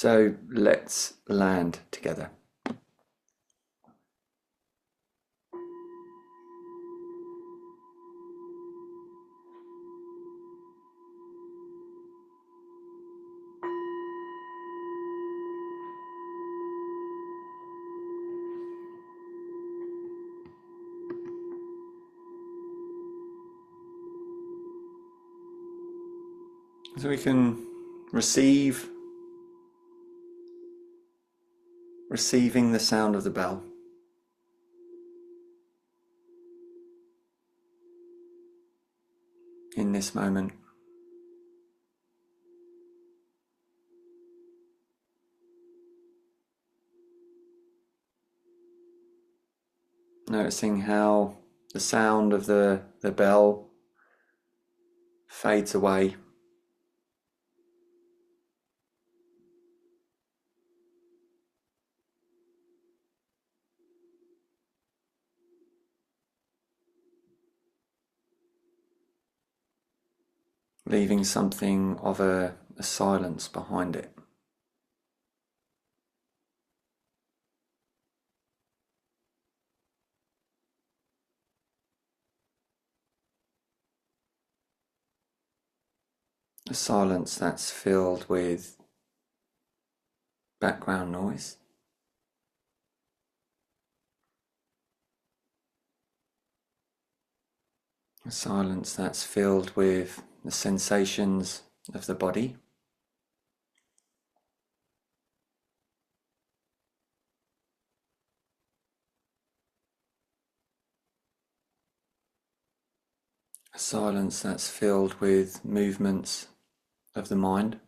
So let's land together. So we can receiving the sound of the bell. In this moment. Noticing how the sound of the bell fades away. Leaving something of a silence behind it. A silence that's filled with background noise. A silence that's filled with the sensations of the body. A silence that's filled with movements of the mind.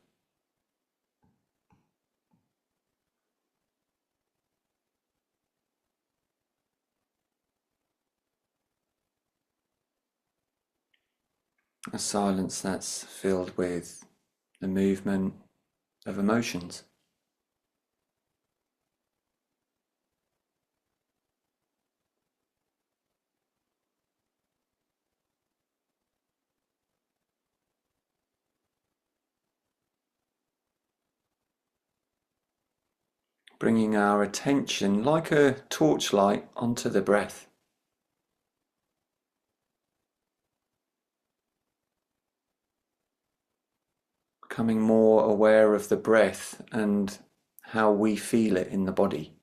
A silence that's filled with the movement of emotions. Bringing our attention like a torchlight onto the breath. Becoming more aware of the breath and how we feel it in the body.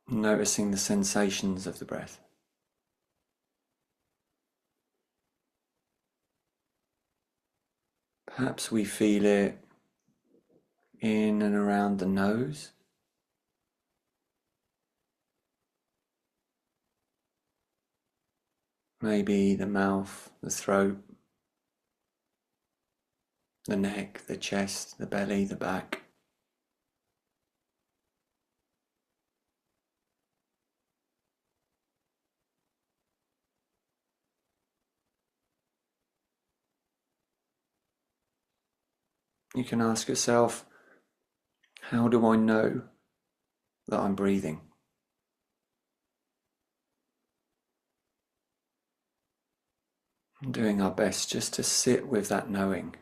Noticing the sensations of the breath. Perhaps we feel it in and around the nose. Maybe the mouth, the throat, the neck, the chest, the belly, the back. You can ask yourself, how do I know that I'm breathing? And doing our best just to sit with that knowing.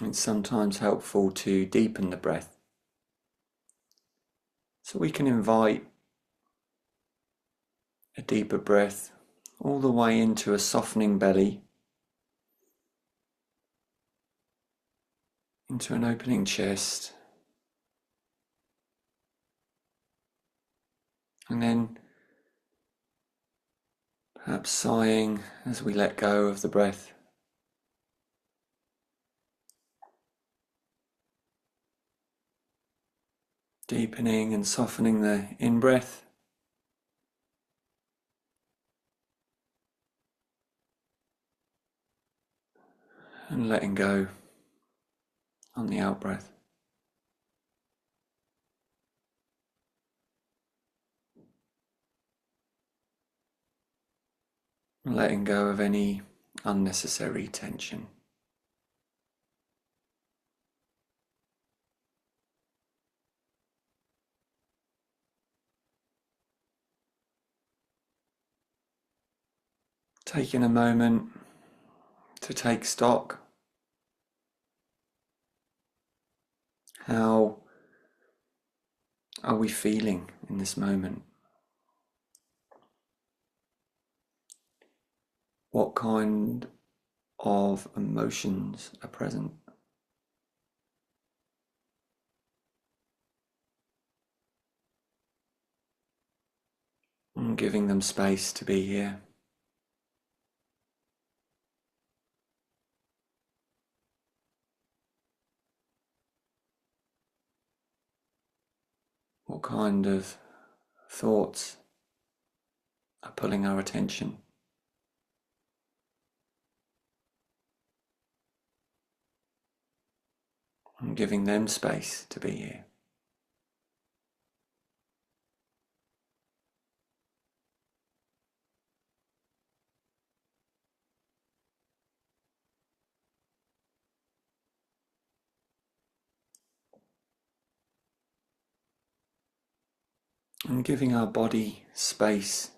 It's sometimes helpful to deepen the breath. So we can invite a deeper breath all the way into a softening belly, into an opening chest, and then perhaps sighing as we let go of the breath. Deepening and softening the in-breath, and letting go on the out-breath. letting go of any unnecessary tension. Taking a moment to take stock. How are we feeling in this moment? What kind of emotions are present? And giving them space to be here. What kind of thoughts are pulling our attention? And giving them space to be here. And giving our body space.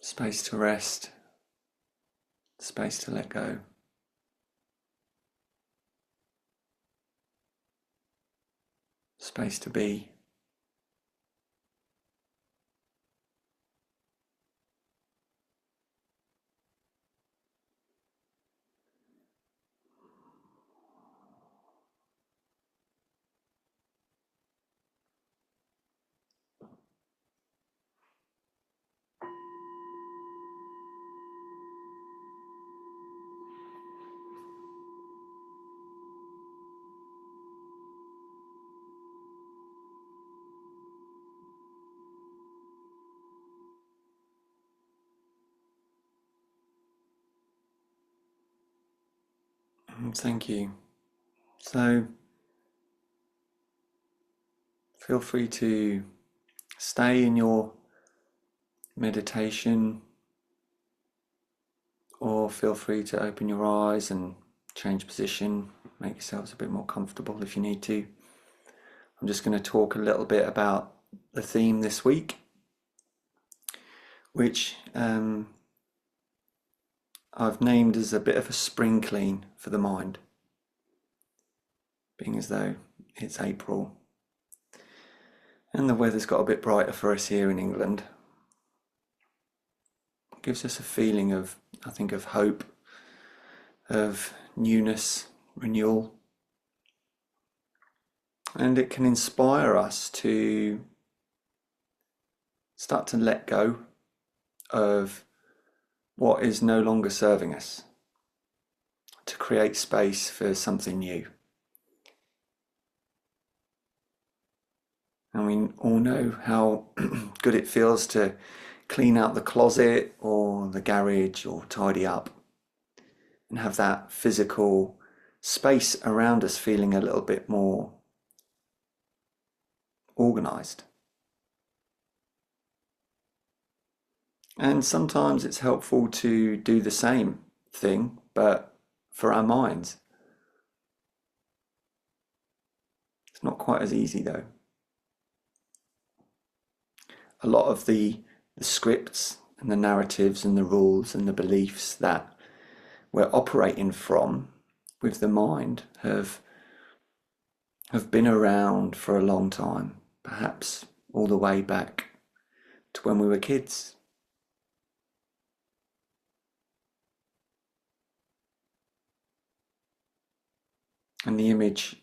Space to rest. Space to let go. Space to be. Thank you. So feel free to stay in your meditation, or feel free to open your eyes and change position, make yourselves a bit more comfortable if you need to. I'm just going to talk a little bit about the theme this week, which I've named as a bit of a spring clean for the mind, being as though it's April and the weather's got a bit brighter for us here in England. It gives us a feeling of, I think, of hope, of newness, renewal, and it can inspire us to start to let go of what is no longer serving us, to create space for something new. And we all know how good it feels to clean out the closet or the garage or tidy up and have that physical space around us feeling a little bit more organized. And sometimes it's helpful to do the same thing, but for our minds. It's not quite as easy though. A lot of the scripts and the narratives and the rules and the beliefs that we're operating from with the mind have been around for a long time, perhaps all the way back to when we were kids. And the image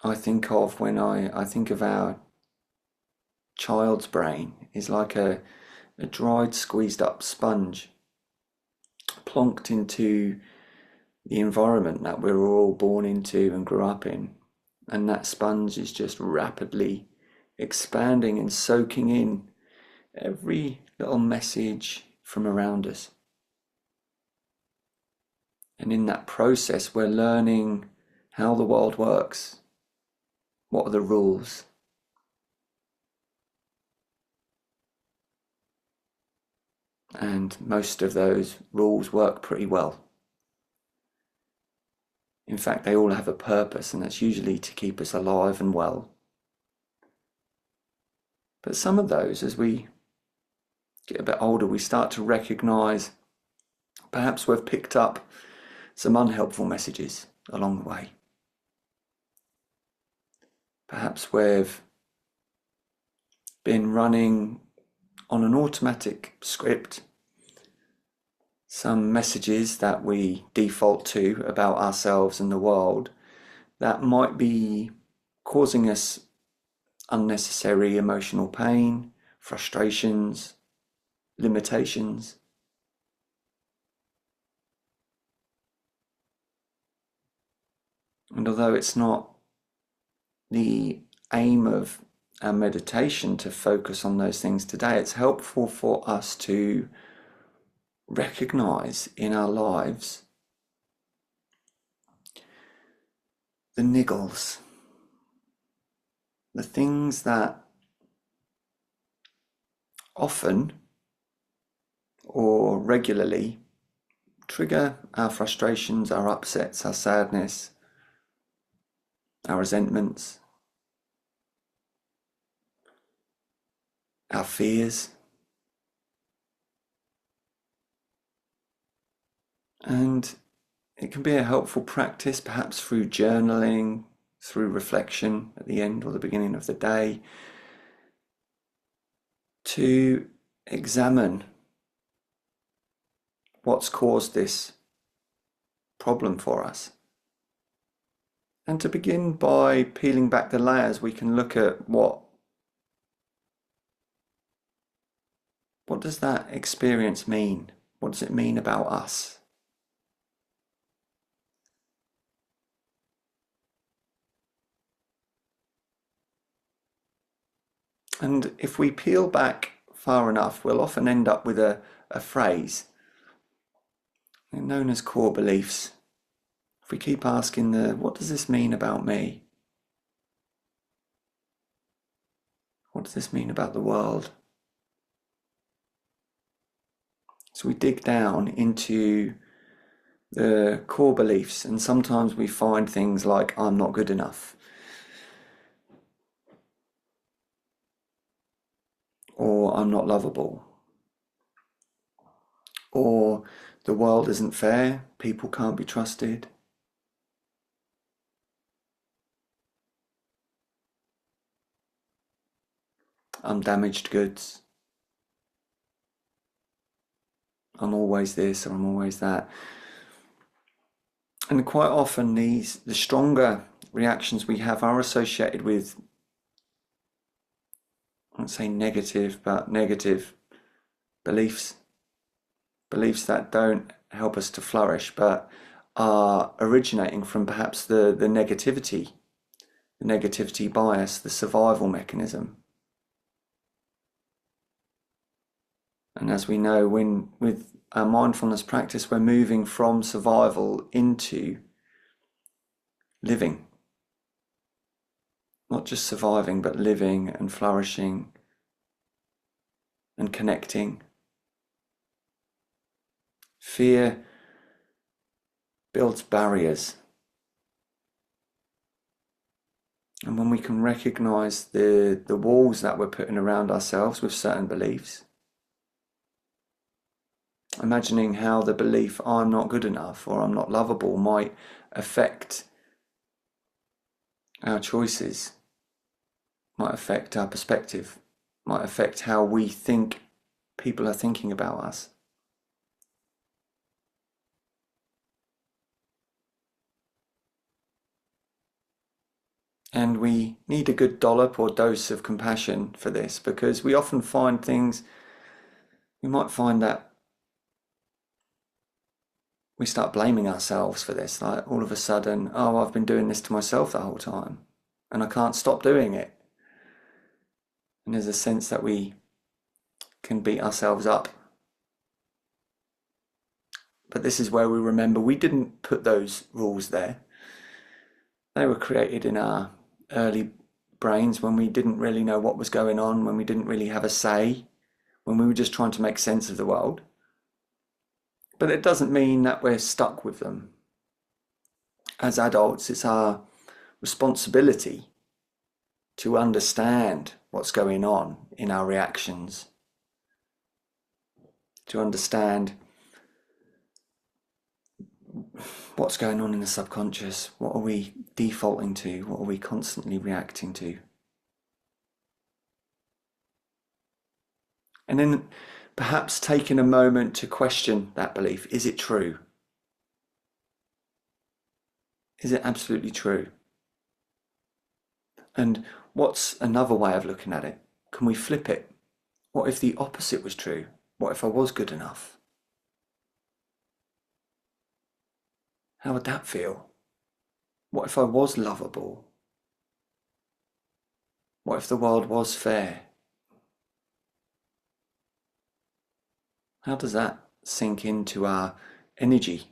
I think of when I think of our child's brain is like a dried, squeezed up sponge plonked into the environment that we were all born into and grew up in. And that sponge is just rapidly expanding and soaking in every little message from around us. And in that process, we're learning how the world works. What are the rules? And most of those rules work pretty well. In fact, they all have a purpose, and that's usually to keep us alive and well. But some of those, as we get a bit older, we start to recognize perhaps we've picked up some unhelpful messages along the way. Perhaps we've been running on an automatic script some messages that we default to about ourselves and the world that might be causing us unnecessary emotional pain, frustrations, limitations. And although it's not the aim of our meditation to focus on those things today, it's helpful for us to recognize in our lives the niggles, the things that often or regularly trigger our frustrations, our upsets, our sadness, our resentments, our fears. And it can be a helpful practice, perhaps through journaling, through reflection at the end or the beginning of the day, to examine what's caused this problem for us. And to begin by peeling back the layers, we can look at what does that experience mean? What does it mean about us? And if we peel back far enough, we'll often end up with a phrase known as core beliefs. If we keep asking what does this mean about me? What does this mean about the world? So we dig down into the core beliefs, and sometimes we find things like I'm not good enough, or I'm not lovable, or the world isn't fair, people can't be trusted. I'm damaged goods. I'm always this or I'm always that. And quite often the stronger reactions we have are associated with, I won't say negative, but negative beliefs. Beliefs that don't help us to flourish, but are originating from perhaps the negativity bias, the survival mechanism. And as we know, with our mindfulness practice, we're moving from survival into living. Not just surviving, but living and flourishing and connecting. Fear builds barriers. And when we can recognize the walls that we're putting around ourselves with certain beliefs, imagining how the belief I'm not good enough or I'm not lovable might affect our choices, might affect our perspective, might affect how we think people are thinking about us. And we need a good dollop or dose of compassion for this, because we often find things, we might find that we start blaming ourselves for this. Like all of a sudden, oh, I've been doing this to myself the whole time and I can't stop doing it. And there's a sense that we can beat ourselves up. But this is where we remember we didn't put those rules there. They were created in our early brains when we didn't really know what was going on, when we didn't really have a say, when we were just trying to make sense of the world. But it doesn't mean that we're stuck with them. As adults, it's our responsibility to understand what's going on in our reactions, to understand what's going on in the subconscious. What are we defaulting to? What are we constantly reacting to? And then perhaps taking a moment to question that belief. Is it true? Is it absolutely true? And what's another way of looking at it? Can we flip it? What if the opposite was true? What if I was good enough? How would that feel? What if I was lovable? What if the world was fair? How does that sink into our energy?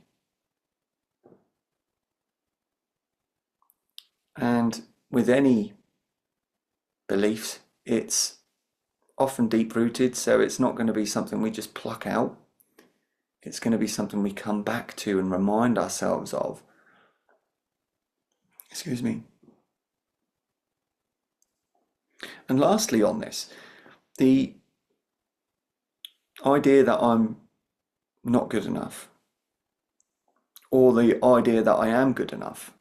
And with any beliefs, it's often deep rooted, so it's not going to be something we just pluck out. It's going to be something we come back to and remind ourselves of. Excuse me. And lastly on this, the idea that I'm not good enough, or the idea that I am good enough,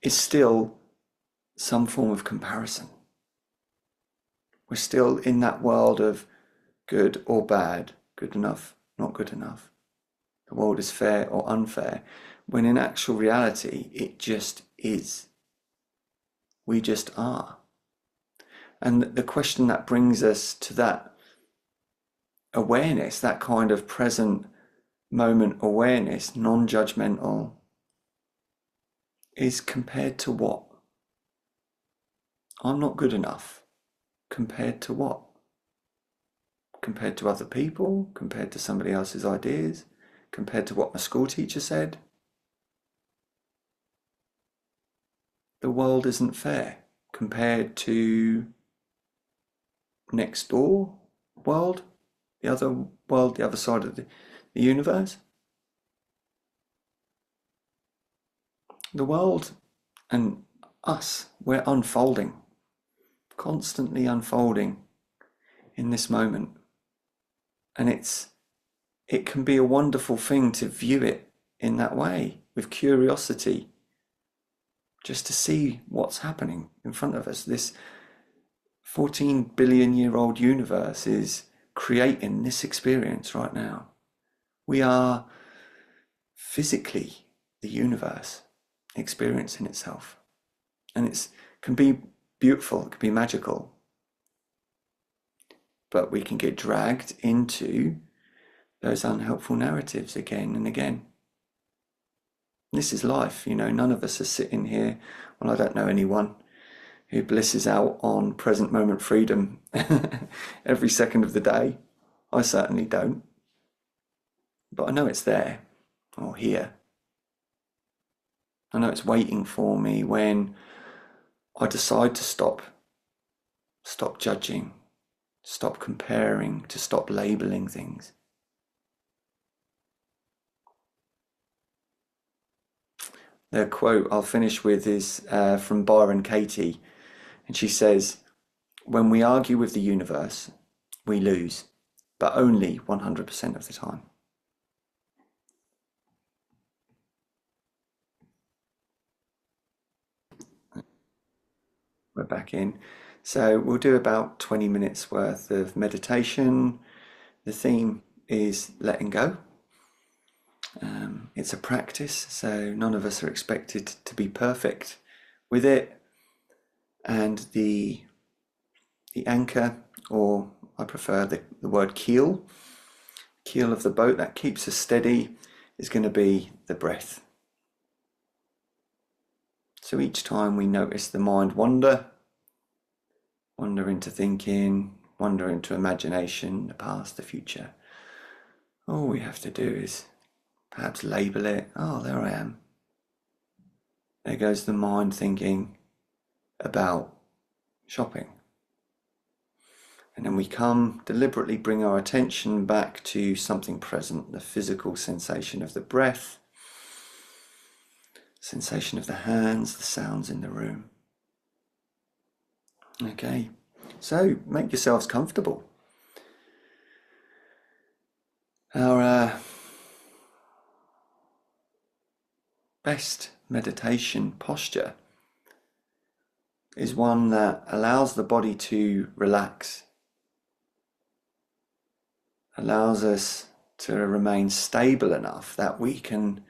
is still some form of comparison. We're still in that world of good or bad, good enough, not good enough. The world is fair or unfair, when in actual reality, it just is. We just are. And the question that brings us to that awareness, that kind of present moment awareness, non-judgmental, is compared to what? I'm not good enough. Compared to what? Compared to other people? Compared to somebody else's ideas? Compared to what my school teacher said? The world isn't fair. Compared to next door world? The other world, the other side of the universe? The world and us, we're unfolding, constantly unfolding in this moment. And it can be a wonderful thing to view it in that way, with curiosity, just to see what's happening in front of us. This 14 billion year old universe is creating this experience right now. We are physically the universe experiencing itself. And it can be beautiful, it can be magical. But we can get dragged into those unhelpful narratives again and again. This is life, none of us are sitting here. Well, I don't know anyone who blisses out on present moment freedom every second of the day. I certainly don't. But I know it's there, or here. I know it's waiting for me when I decide to stop judging, stop comparing, to stop labeling things. The quote I'll finish with is from Byron Katie, and she says, "When we argue with the universe, we lose, but only 100% of the time." We're back in. So we'll do about 20 minutes worth of meditation. The theme is letting go. It's a practice, so none of us are expected to be perfect with it. And the anchor, or I prefer the word keel of the boat that keeps us steady, is going to be the breath. So each time we notice the mind wander into thinking, wander into imagination, the past, the future, all we have to do is perhaps label it. Oh, there I am. There goes the mind thinking about shopping. And then we deliberately bring our attention back to something present, the physical sensation of the breath, sensation of the hands, the sounds in the room. Okay, so make yourselves comfortable. Our best meditation posture is one that allows the body to relax, allows us to remain stable enough that we can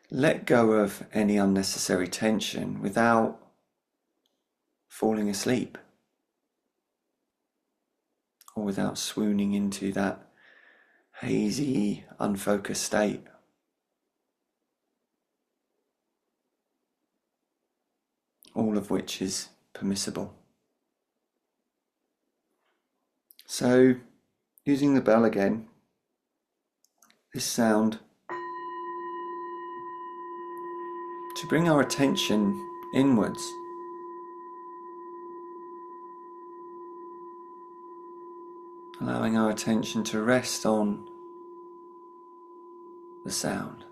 let go of any unnecessary tension without falling asleep or without swooning into that hazy, unfocused state. All of which is permissible. So, using the bell again, this sound, to bring our attention inwards, allowing our attention to rest on the sound.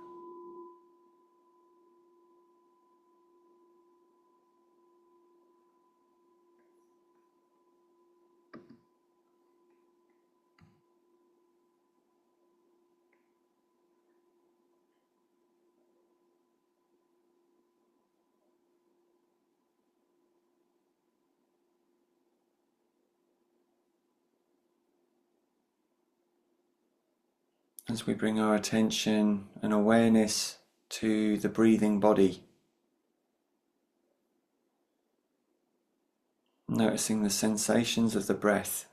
As we bring our attention and awareness to the breathing body, noticing the sensations of the breath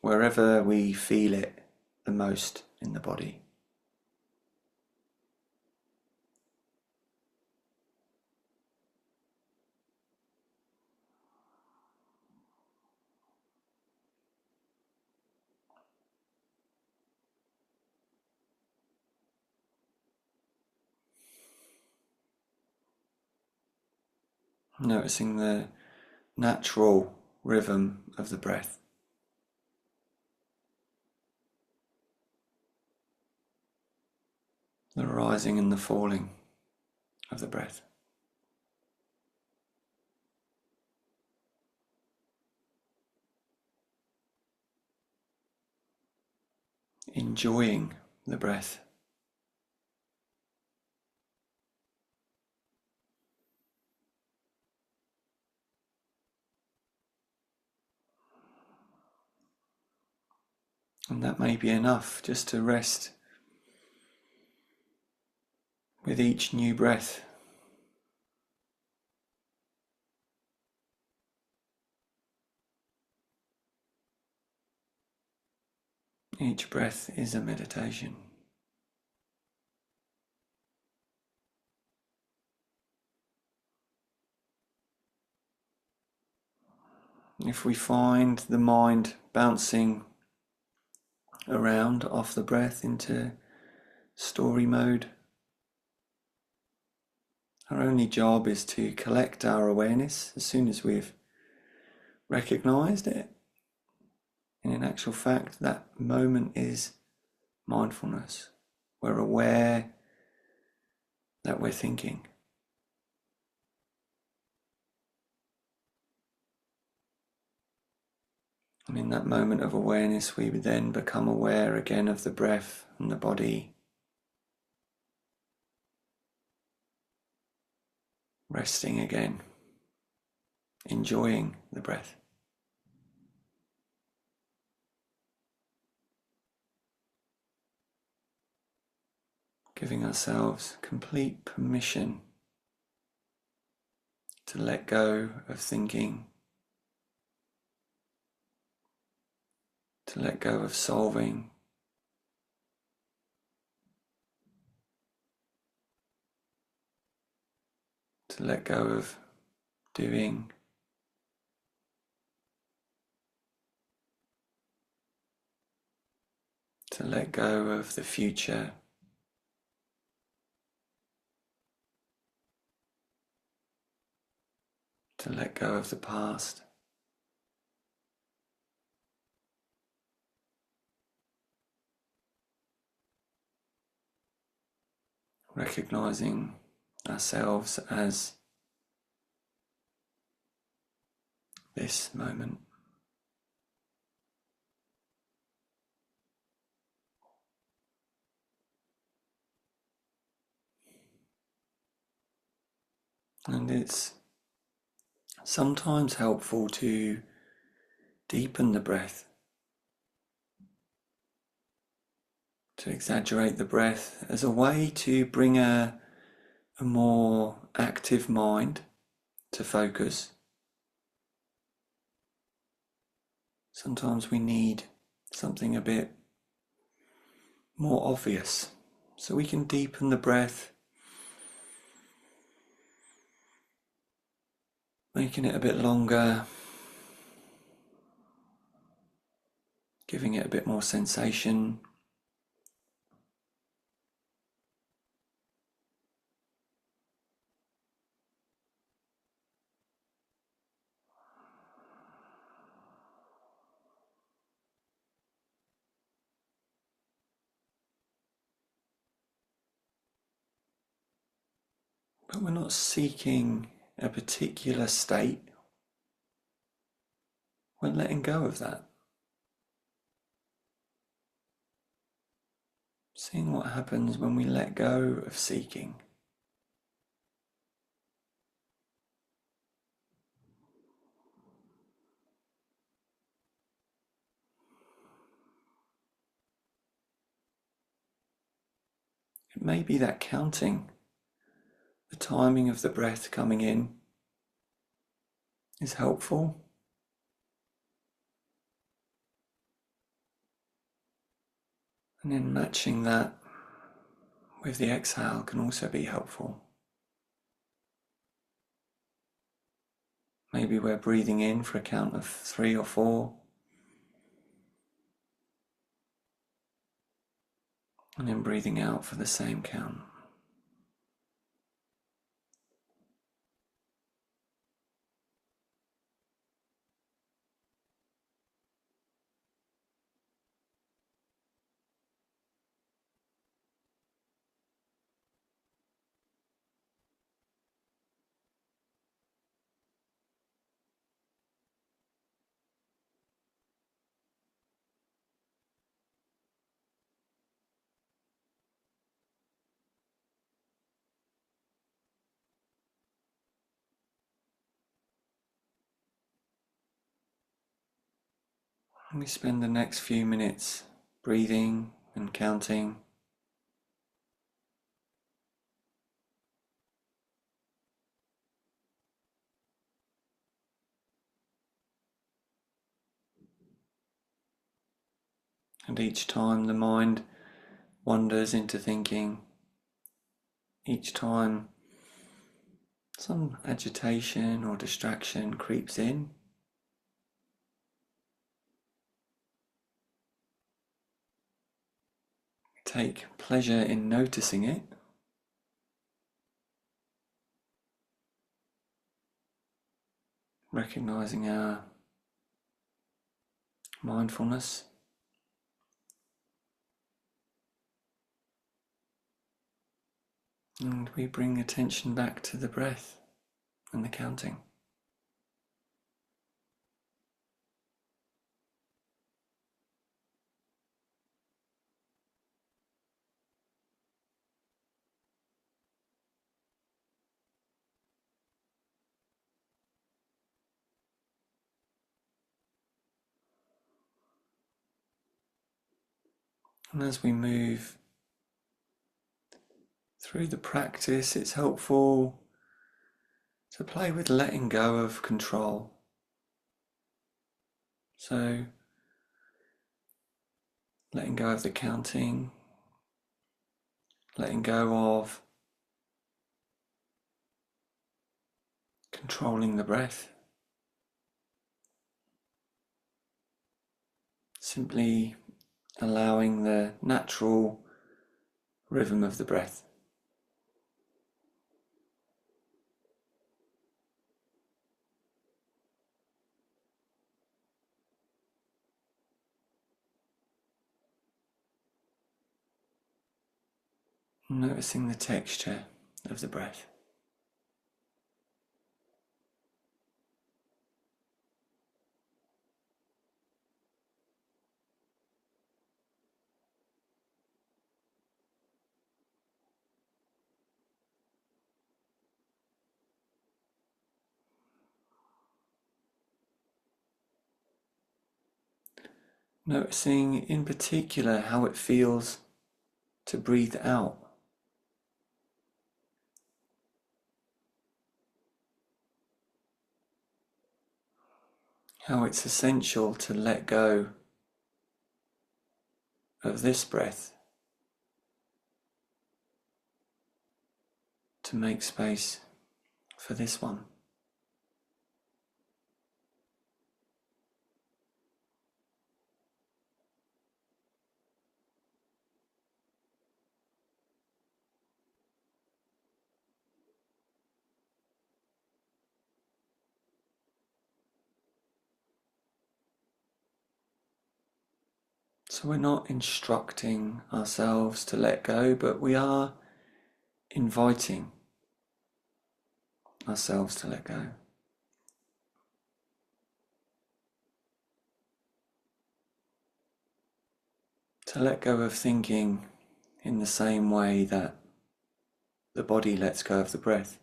wherever we feel it the most in the body. Noticing the natural rhythm of the breath. The rising and the falling of the breath. Enjoying the breath. And that may be enough just to rest with each new breath. Each breath is a meditation. If we find the mind bouncing around off the breath into story mode, our only job is to collect our awareness as soon as we've recognized it. And in actual fact, that moment is mindfulness. We're aware that we're thinking. And in that moment of awareness, we would then become aware again of the breath and the body, resting again, enjoying the breath. Giving ourselves complete permission to let go of thinking, to let go of solving, to let go of doing, to let go of the future, to let go of the past. recognizing ourselves as this moment. And it's sometimes helpful to deepen the breath, to exaggerate the breath as a way to bring a more active mind to focus. Sometimes we need something a bit more obvious, so we can deepen the breath, making it a bit longer, giving it a bit more sensation. But we're not seeking a particular state. We're letting go of that. Seeing what happens when we let go of seeking. It may be that counting, the timing of the breath coming in, is helpful. And then matching that with the exhale can also be helpful. Maybe we're breathing in for a count of 3 or 4, and then breathing out for the same count. And we spend the next few minutes breathing and counting. And each time the mind wanders into thinking, each time some agitation or distraction creeps in, take pleasure in noticing it, recognizing our mindfulness, and we bring attention back to the breath and the counting. And as we move through the practice, it's helpful to play with letting go of control. So, letting go of the counting, letting go of controlling the breath. Simply allowing the natural rhythm of the breath. Noticing the texture of the breath. Noticing in particular how it feels to breathe out. How it's essential to let go of this breath to make space for this one. So we're not instructing ourselves to let go, but we are inviting ourselves to let go. To let go of thinking in the same way that the body lets go of the breath.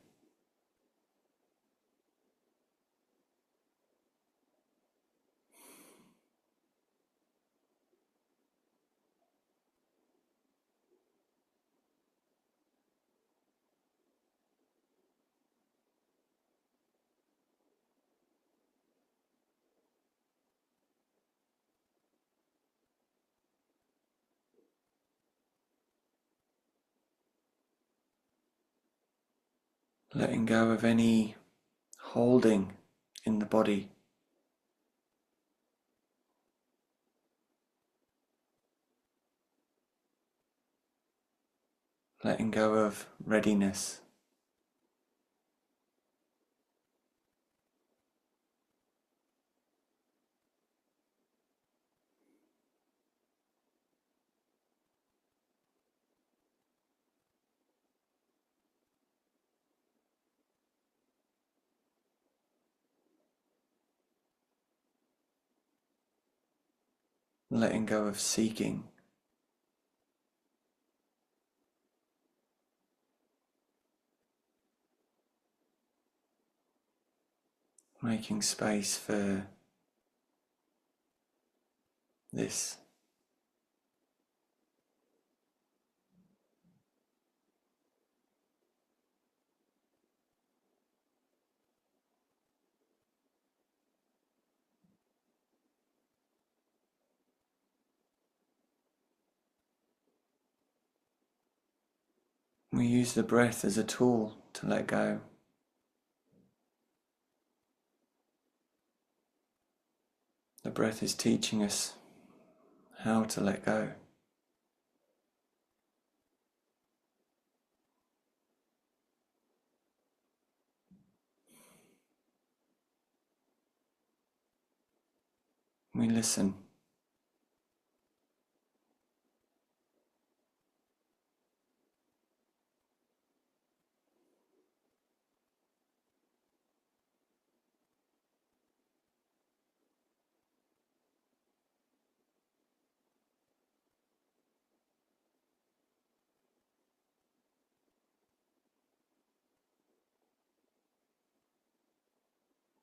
Letting go of any holding in the body. Letting go of readiness. Letting go of seeking. Making space for this. We use the breath as a tool to let go. The breath is teaching us how to let go. We listen.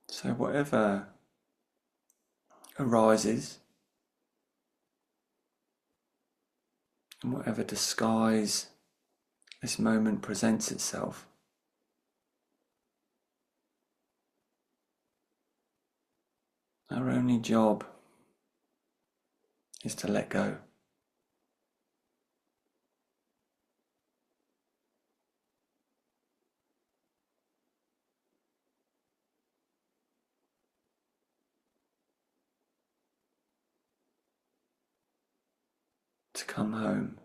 So whatever arises and whatever disguise this moment presents itself, our only job is to let go. To come home.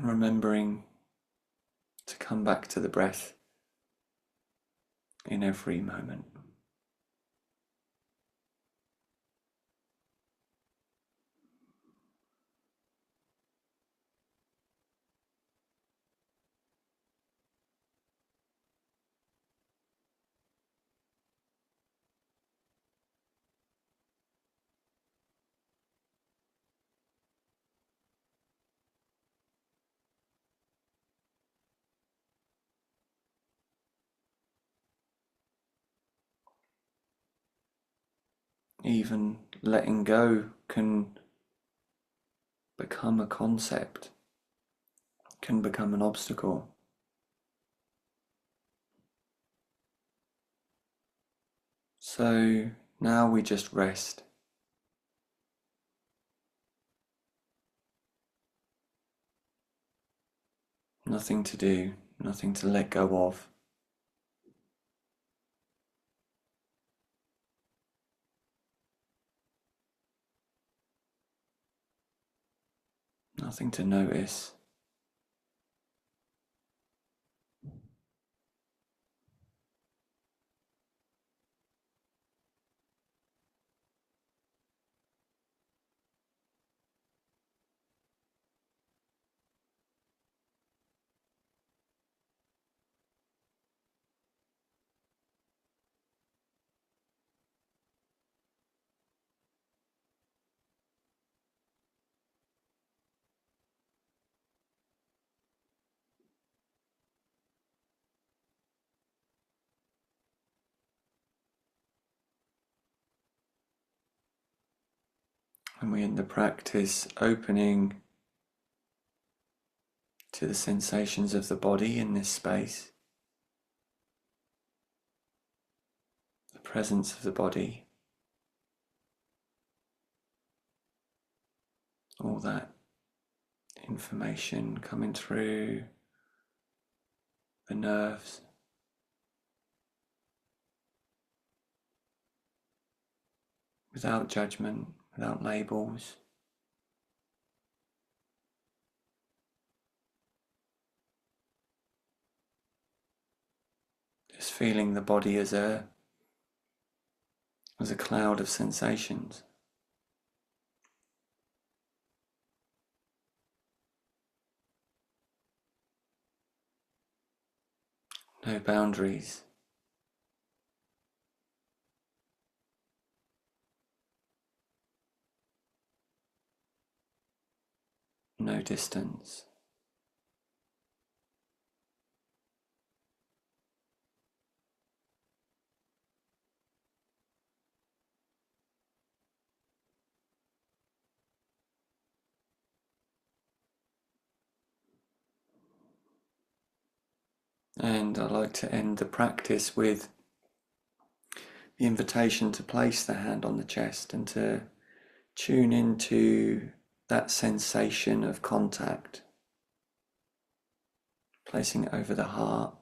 remembering to come back to the breath in every moment. Even letting go can become a concept, can become an obstacle. So now we just rest. Nothing to do, nothing to let go of. Nothing to notice. And we end the practice opening to the sensations of the body in this space, the presence of the body, all that information coming through the nerves, without judgment, without labels. Just feeling the body as a cloud of sensations. No boundaries. No distance. And I like to end the practice with the invitation to place the hand on the chest and to tune into that sensation of contact, placing it over the heart,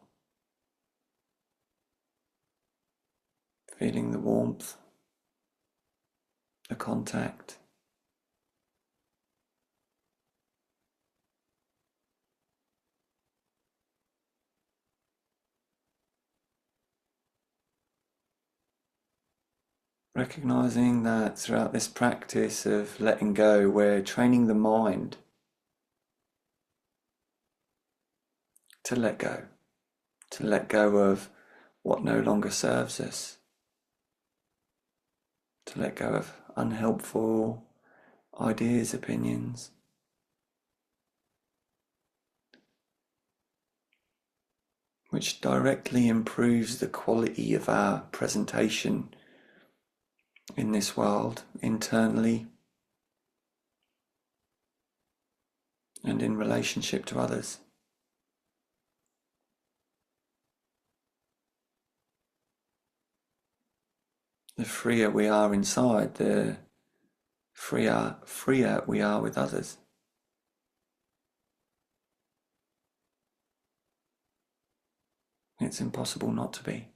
feeling the warmth, the contact. Recognizing that throughout this practice of letting go, we're training the mind to let go of what no longer serves us, to let go of unhelpful ideas, opinions, which directly improves the quality of our presentation in this world, internally and in relationship to others. The freer we are inside, the freer we are with others. It's impossible not to be.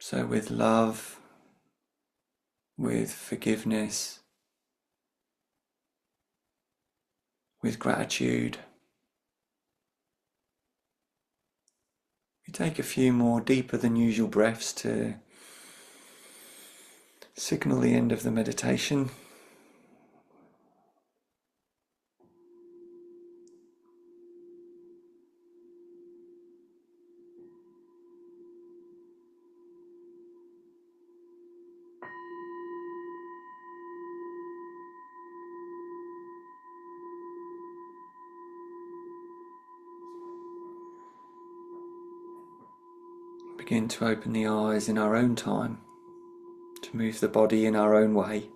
So, with love, with forgiveness, with gratitude, we take a few more deeper than usual breaths to signal the end of the meditation. Begin to open the eyes in our own time, to move the body in our own way.